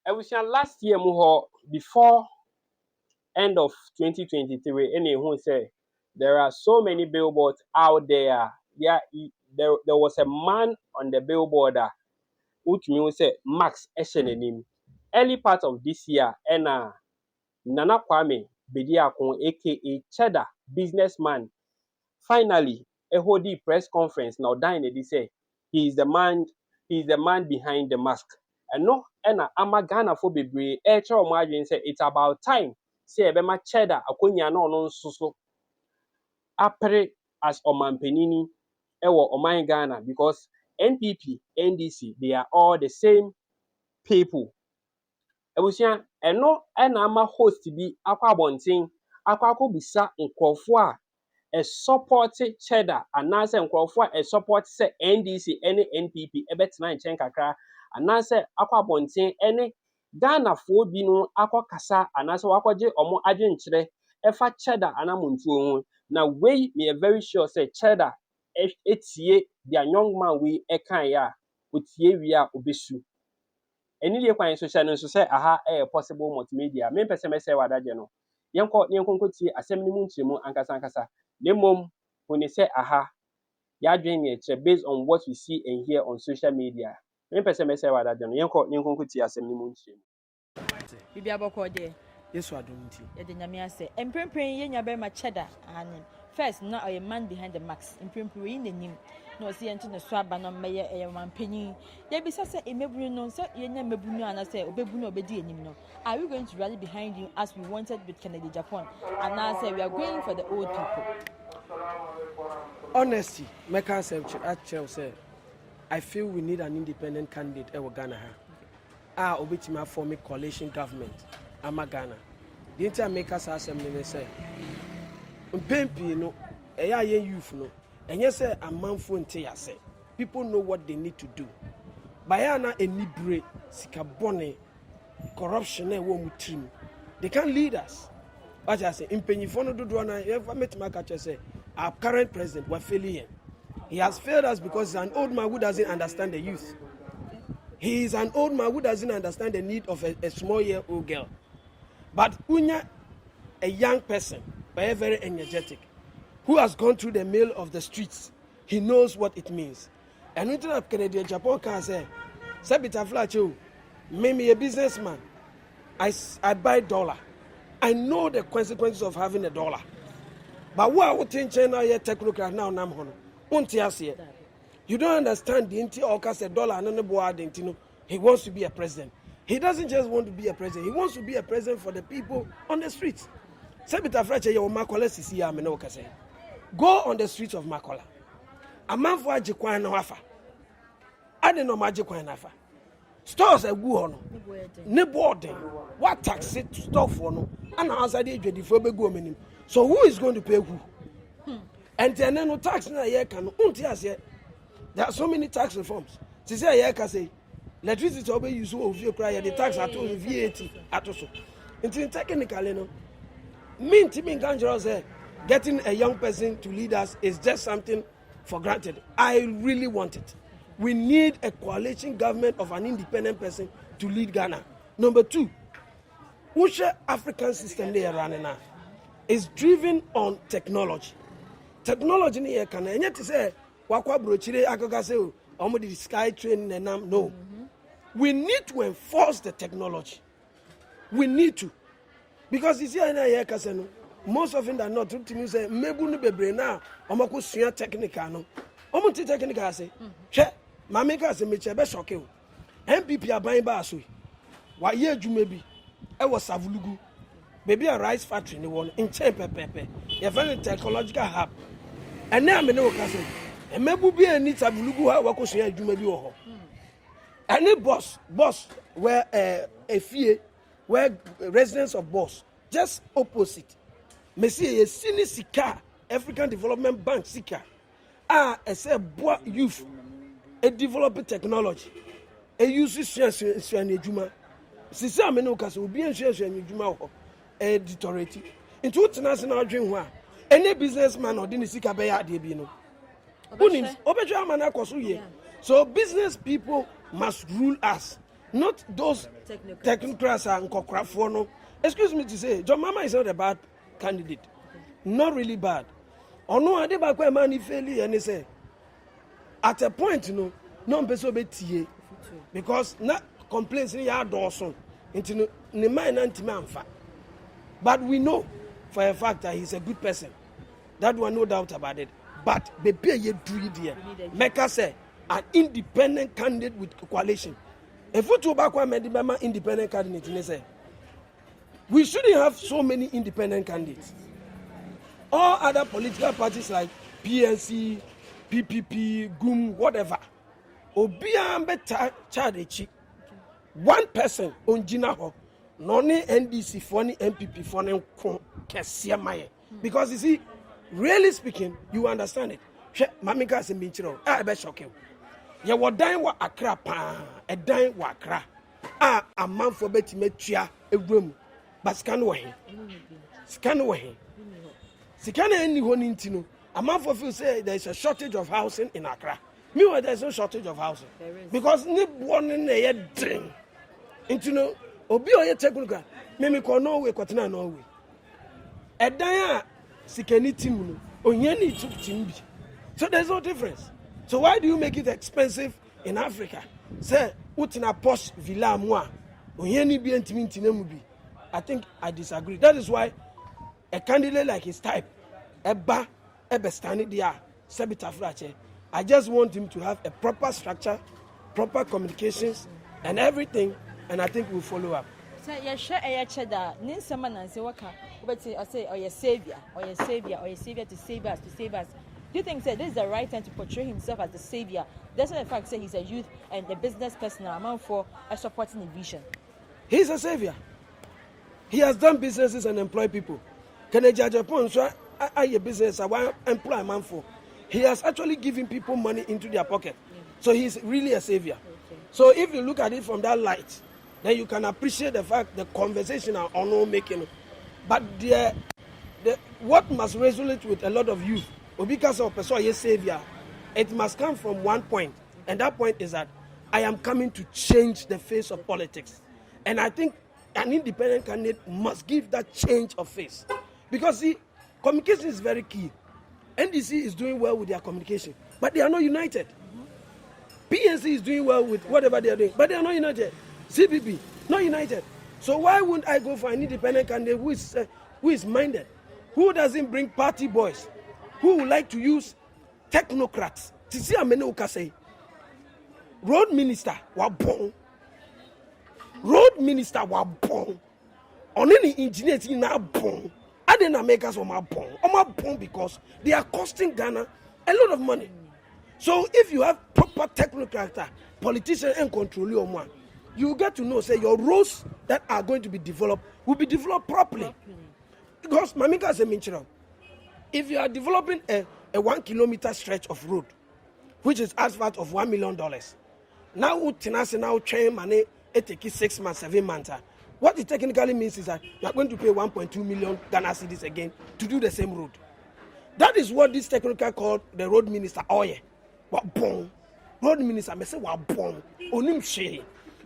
I was last year before end of 2023, and who say there are so many billboards out there. Yeah, there was a man on the billboard which means say Max Eshenenim. Early part of this year, and Nana Kwame Bediakon, aka Cheddar, businessman, finally a hold press conference now dying they say he is the man behind the mask. And no and ama Ghana for bebre margin say it's about time say ebema Cheddar akonya no so apere as omanpenini ewo oman Ghana because NPP, NDC, they are all the same people. Ebusia eno na ama host bi akwa abonten akwa akobisa nkrofo a support Cheddar anase nkrofo a support say NDC any NPP ebetena nchen kakra anase akwa abonten any Ghana fo bi no akwa kasa anase wakwaje omo adwenkyere efa Cheddar anamontuo ho na we are very sure say Cheddar etie their young man we ekan ya otie wi a obesu. Any day kwa social no so say aha possible multimedia me pese me say wadaje no yenko ti asem ni mu nchiremu ankasa lemom when say aha ya dwen ye based on what we see and hear on social media me pese me say wadaje no yenko ti asem ni mu nchiremu bibia boko de yesu adonti ye de nyame ase emprempren ye nya be ma Cheddar anim first na a man behind the max emprempren in the nim no see ento ne so aba no meye man panyin ye bisa say emebunu no say ye nya mebunu ana say obebunu obedi enim no are we going to rally behind you as we wanted with Kennedy Japan and now say we are going for the old people? Honesty make us say I feel we need an independent candidate e Ghana ha obetima form a coalition government ama Ghana the entire makers assembly say mpempi no eya ye youth no enye say amanfo nte ya say people know what they need to do bayana enibre sikabone corruption e wo mutrim they can lead us what I say impenyifo no dodo na ever metima catch say our current president was failing. He has failed us because he's an old man who doesn't understand the youth. He is an old man who doesn't understand the need of a small-year-old girl. But Unya, a young person, very, very energetic, who has gone through the mill of the streets, he knows what it means. And we tell Kennedy Japan can say, Sabita Flacho, me a businessman. I buy dollar. I know the consequences of having a dollar. But what would think China here technocrat now Namhono? You don't understand the inti or say dollar and no he wants to be a president. He doesn't just want to be a president, he wants to be a president for the people on the streets. Sabita Frache your Makola Sisi Amenoka say. Go on the streets of Makola. A man for Ajikwan no wafa. I didn't know Majikwan nafa. Stores a guono. Ne boarding. What tax it stop for no? And outside the go minim. So who is going to pay who? And then no tax na ye can there are so many tax reforms. She say ye can say electricity obey use of your cry the tax at all VAT at also. Until technically no mean Timmy Ganjero say getting a young person to lead us is just something for granted. I really want it. We need a coalition government of an independent person to lead Ghana. Number two, which African system they are running now is driven on technology. Technology ni ye kana enye te say wakwa brochire agoga say omo the sky train nenam no. We need to enforce the technology. We need to, because you see na ye kase no most often than not to me say mebu no bebre na omo ko sua technical no omo ti technical say hwe mama ka say me che be shock o NPP aban ba so wa ye adwuma bi e wo savulugu baby a rice factory ni won in chain pepepe ye very technological hub and now me no ka say e mebu bi ani savulugu ha wa ko sua adwuma bi wo ho any boss where a fee where residents of boss just opposite me see a senior sika African Development Bank sika I say boy youth a developing technology a use science adwuma sisi amene ka say obi enhwe adwuma ho editorate into international dream ho any businessman or the sika be ya de bi no unim obetwa amana akoso ye so business people must rule us not those technocrats and nkokrafo. Excuse me to say, John Mama is not a bad candidate. Not really bad. Or no, I did back when man failure and they say at a point, no person be tie because not complaints in your Dawson into the man anti-man. But we know for a fact that he's a good person. That one, no doubt about it. But baby, you do it here. Make us say an independent candidate with coalition. If we talk about an independent candidate, we shouldn't have so many independent candidates. All other political parties like PNC, PPP, GUM, whatever. One person on Jinaho, none NDC for any NPP for any Kesiamaye. Because you see, really speaking, you understand it. Mamika is a minchiro. I bet shock you. You were dying wa Accra, a dying wa Accra. A man for betting metia a room. But scan away. Scan away. Scan anyone into a man for you say there's a shortage of housing in Accra. Meanwhile, there's no shortage of housing. Because nip one in a dream. Into no, Obi or your technical, Mimi call Norway, Quatina Norway. A dia Sikani Timu, Onyeni took Timbi. So there's no difference. So why do you make it expensive in Africa? Say, Utina Posh Villa Moi, Onyeni be Timintinemubi. I think I disagree. That is why a candidate like his type, Eba Stani Dia, Sebita Frache, I just want him to have a proper structure, proper communications, and everything, and I think we'll follow up. So you share a Cheddar, nin someone and say waka, but say or your savior, to save us, Do you think that this is the right time to portray himself as the savior? That's not the fact say he's a youth and a business person amount for supporting the vision. He's a savior. He has done businesses and employed people. Can I judge upon so I a business I want employ a man for? He has actually given people money into their pocket. So he's really a savior. So if you look at it from that light, then you can appreciate the fact the conversation are on making. But what must resonate with a lot of youth, because of person savior, it must come from one point, and that point is that I am coming to change the face of politics, and I think an independent candidate must give that change of face, because see, communication is very key. NDC is doing well with their communication, but they are not united. PNC is doing well with whatever they are doing, but they are not united. CPP, not united. So why wouldn't I go for an independent candidate who is minded, who doesn't bring party boys, who would like to use technocrats? Tisi amene ukase. Road minister wa bon. Road minister wa bon. Only engineers in na bon. I didn't make us on my bon because they are costing Ghana a lot of money. So if you have proper technocrat, politician and control your one, you get to know, say, your roads that are going to be developed will be developed properly. Because, Mamika is a minchiro. If you are developing a 1 kilometer stretch of road, which is asphalt of $1 million, now Tinasi now train money, it takes 6 months, 7 months. What it technically means is that you are going to pay 1.2 million Ghana cedis again to do the same road. That is what this technical called the road minister. Oh yeah, what bon? Road minister, me say what bon? Onim she,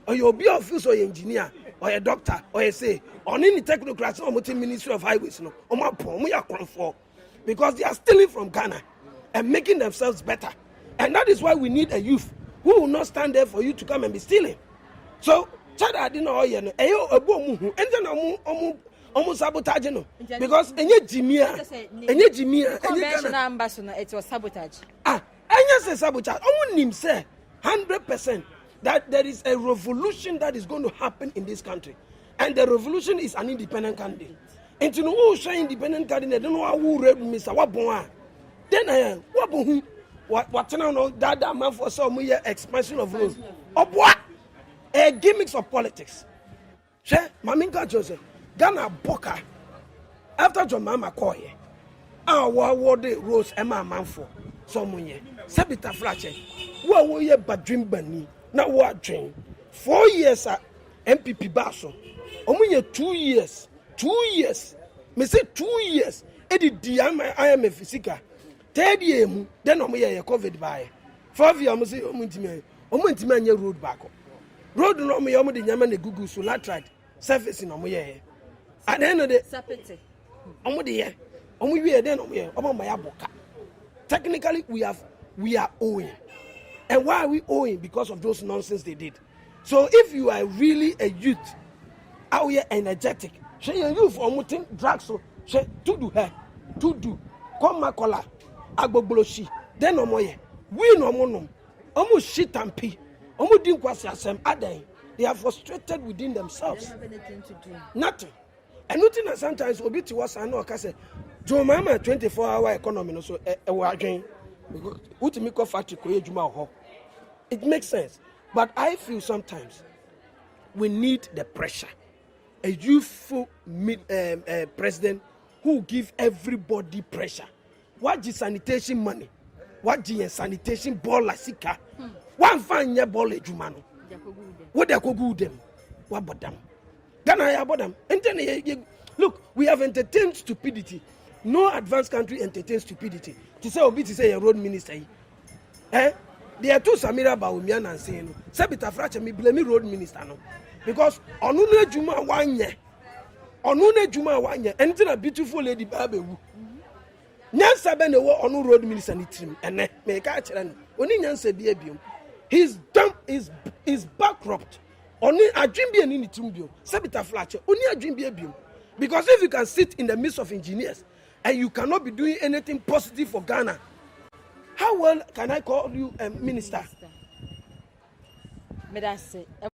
or you be officer or engineer or a doctor or a say on any technocrats or multi ministry of highways no. Oh my bon, we are for because they are stealing from Ghana and making themselves better, and that is why we need a youth who will not stand there for you to come and be stealing. So. Cheddar didn't know you know. Ayo ebo muhu. Ente na sabotage no. Because enye jimia. Conventional ambassador, it was sabotage. Enye say sabotage. Omu nim say 100% that there is a revolution that is going to happen in this country, and the revolution is an independent candidate. Into no who show independent candidate. Don't know who read Mr. Wabon. Then wabon what now no that man for some year expansion of roads. What? A gimmicks of politics. She, Maminka Joseph, Ghana Boka. After John Mama Koye, our de Rose Emma Manfo, someone ye, Sabita Flache, what were ye but dream bunny, not what dream. 4 years at NPP Basso, only 2 years, 2 years, me say 2 years, Eddie Diama, I am a physica. 3rd year, then I'm a COVID by 5 years, I'm say, road back. road no mo yomo de nyama na gugu so latrite surface no mo ye at the end of the sapete omo de ye omo wie den no mo ye omo ma ya boka. Technically we are owing. And why are we owing? Because of those nonsense they did. So if you are really a youth out here energetic, say you youth omo think drugs so say to do come makola agbogloshi then omo ye we no mo no omo shit and pee omo din kwasi asem adan. They are frustrated within themselves. They don't have anything to do. Nothing. And nothing that sometimes obi ti was ano ka say jo mama 24-hour economy no so e wo adwen because utimi ko factory ko ejuma ho. It makes sense. But I feel sometimes we need the pressure. A youthful president who give everybody pressure. What is sanitation money? What is sanitation ball la sika? One fine year ball ejuma no. What they could them? What about them? Then I about them. And then look, we have entertained stupidity. No advanced country entertains stupidity. To say obi to say a road minister. There are two Samira Bawumia and saying, Sabita Fracha me blame road minister no. Because onune Juma 1 year. Onune Juma 1 year. Anything a beautiful lady baby. Nyansa be ne wo onu road minister ni trim. Ene me ka kire no. Oni nyansa bi abiom. He's dumb is bankrupt. Oni adwin bi ani ni trim bio. Sabita Fracha oni adwin bi abiom. Because if you can sit in the midst of engineers and you cannot be doing anything positive for Ghana, how well can I call you a minister? May I say